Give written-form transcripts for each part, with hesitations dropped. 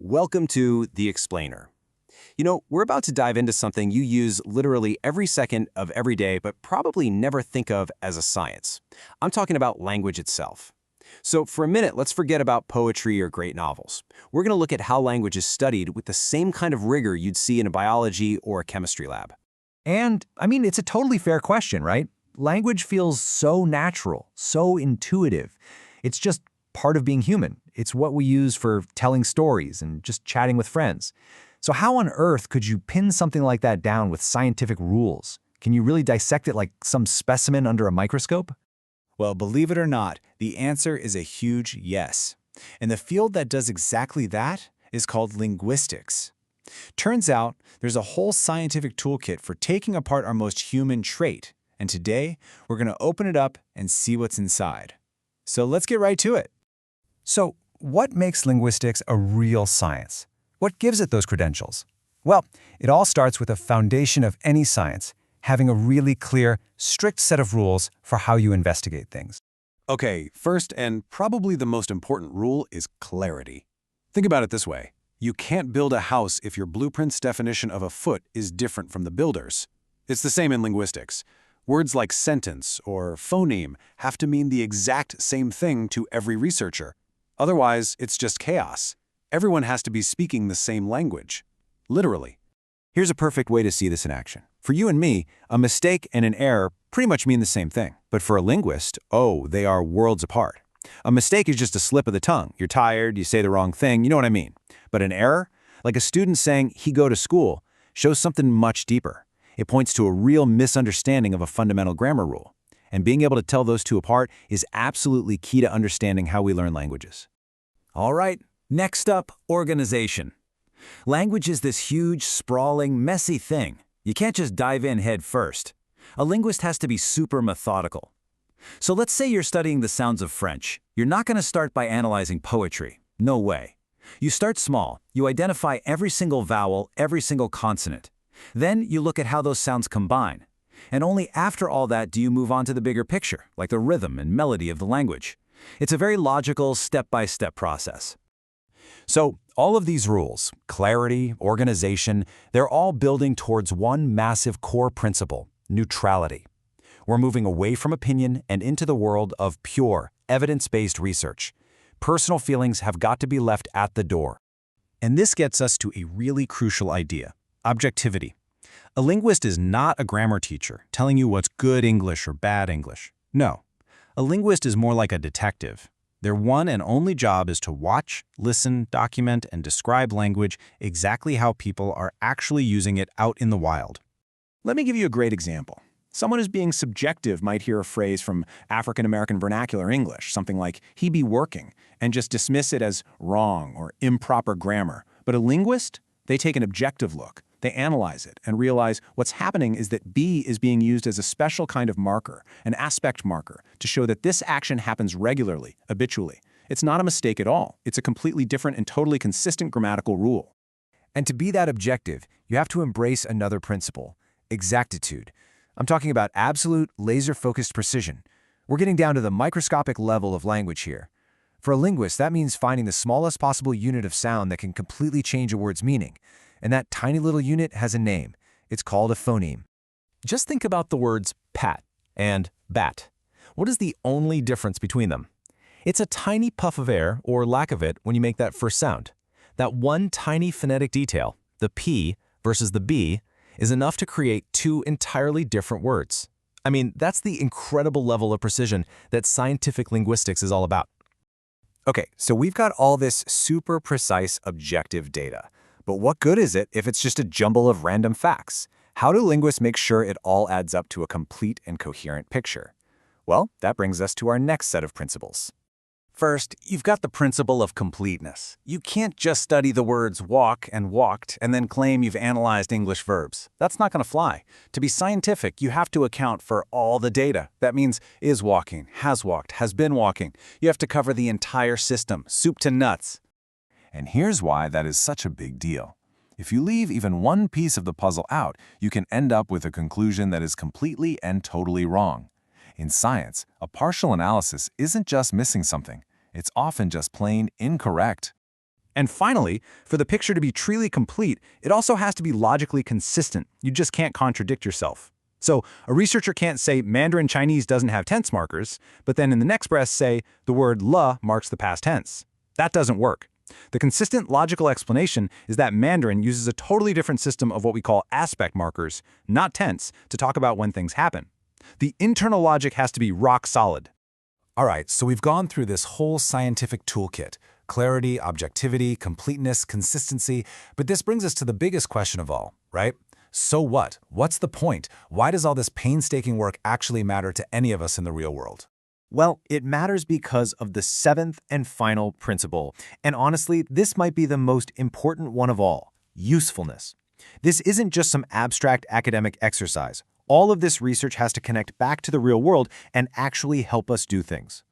Welcome to The Explainer. We're about to dive into something you use literally every second of every day, but probably never think of as a science. I'm talking about language itself. So for a minute, let's forget about poetry or great novels. We're going to look at how language is studied with the same kind of rigor you'd see in a biology or a chemistry lab. And, it's a totally fair question, right? Language feels so natural, so intuitive. It's just part of being human. It's what we use for telling stories and just chatting with friends. So how on earth could you pin something like that down with scientific rules? Can you really dissect it like some specimen under a microscope? Well, believe it or not, the answer is a huge yes. And the field that does exactly that is called linguistics. Turns out, there's a whole scientific toolkit for taking apart our most human trait. And today, we're going to open it up and see what's inside. So let's get right to it. So what makes linguistics a real science? What gives it those credentials? Well, it all starts with a foundation of any science, having a really clear, strict set of rules for how you investigate things. Okay, first and probably the most important rule is clarity. Think about it this way. You can't build a house if your blueprint's definition of a foot is different from the builder's. It's the same in linguistics. Words like sentence or phoneme have to mean the exact same thing to every researcher. Otherwise, it's just chaos. Everyone has to be speaking the same language. Literally. Here's a perfect way to see this in action. For you and me, a mistake and an error pretty much mean the same thing. But for a linguist, they are worlds apart. A mistake is just a slip of the tongue. You're tired, you say the wrong thing, you know what I mean. But an error, like a student saying he go to school, shows something much deeper. It points to a real misunderstanding of a fundamental grammar rule. And being able to tell those two apart is absolutely key to understanding how we learn languages. All right, next up, organization. Language is this huge, sprawling, messy thing. You can't just dive in head first. A linguist has to be super methodical. So let's say you're studying the sounds of French. You're not going to start by analyzing poetry. No way. You start small. You identify every single vowel, every single consonant. Then you look at how those sounds combine. And only after all that do you move on to the bigger picture, like the rhythm and melody of the language. It's a very logical, step-by-step process. So all of these rules, clarity, organization, they're all building towards one massive core principle, neutrality. We're moving away from opinion and into the world of pure, evidence-based research. Personal feelings have got to be left at the door. And this gets us to a really crucial idea, objectivity. A linguist is not a grammar teacher telling you what's good English or bad English. No. A linguist is more like a detective. Their one and only job is to watch, listen, document, and describe language exactly how people are actually using it out in the wild. Let me give you a great example. Someone who's being subjective might hear a phrase from African American vernacular English, something like, he be working, and just dismiss it as wrong or improper grammar. But a linguist, they take an objective look. They analyze it and realize what's happening is that be is being used as a special kind of marker, an aspect marker, to show that this action happens regularly, habitually. It's not a mistake at all. It's a completely different and totally consistent grammatical rule. And to be that objective, you have to embrace another principle, exactitude. I'm talking about absolute, laser-focused precision. We're getting down to the microscopic level of language here. For a linguist, that means finding the smallest possible unit of sound that can completely change a word's meaning. And that tiny little unit has a name. It's called a phoneme. Just think about the words pat and bat. What is the only difference between them? It's a tiny puff of air, or lack of it, when you make that first sound. That one tiny phonetic detail, the P versus the B, is enough to create two entirely different words. That's the incredible level of precision that scientific linguistics is all about. Okay, so we've got all this super precise objective data. But what good is it if it's just a jumble of random facts? How do linguists make sure it all adds up to a complete and coherent picture? Well, that brings us to our next set of principles. First, you've got the principle of completeness. You can't just study the words walk and walked and then claim you've analyzed English verbs. That's not going to fly. To be scientific, you have to account for all the data. That means is walking, has walked, has been walking. You have to cover the entire system, soup to nuts. And here's why that is such a big deal. If you leave even one piece of the puzzle out, you can end up with a conclusion that is completely and totally wrong. In science, a partial analysis isn't just missing something. It's often just plain incorrect. And finally, for the picture to be truly complete, it also has to be logically consistent. You just can't contradict yourself. So a researcher can't say Mandarin Chinese doesn't have tense markers, but then in the next breath say the word le marks the past tense. That doesn't work. The consistent logical explanation is that Mandarin uses a totally different system of what we call aspect markers, not tense, to talk about when things happen. The internal logic has to be rock solid. All right, so we've gone through this whole scientific toolkit: clarity, objectivity, completeness, consistency, but this brings us to the biggest question of all, right? So what? What's the point? Why does all this painstaking work actually matter to any of us in the real world? Well, it matters because of the seventh and final principle. And honestly, this might be the most important one of all: usefulness. This isn't just some abstract academic exercise. All of this research has to connect back to the real world and actually help us do things.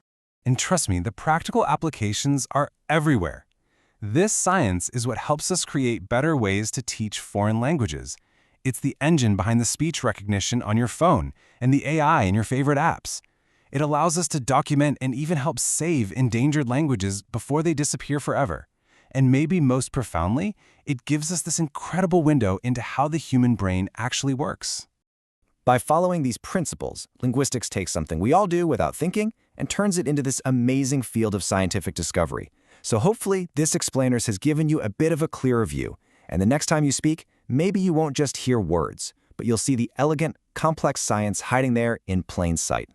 And trust me, the practical applications are everywhere. This science is what helps us create better ways to teach foreign languages. It's the engine behind the speech recognition on your phone and the AI in your favorite apps. It allows us to document and even help save endangered languages before they disappear forever. And maybe most profoundly, it gives us this incredible window into how the human brain actually works. By following these principles, linguistics takes something we all do without thinking and turns it into this amazing field of scientific discovery. So hopefully, this explainers has given you a bit of a clearer view. And the next time you speak, maybe you won't just hear words, but you'll see the elegant, complex science hiding there in plain sight.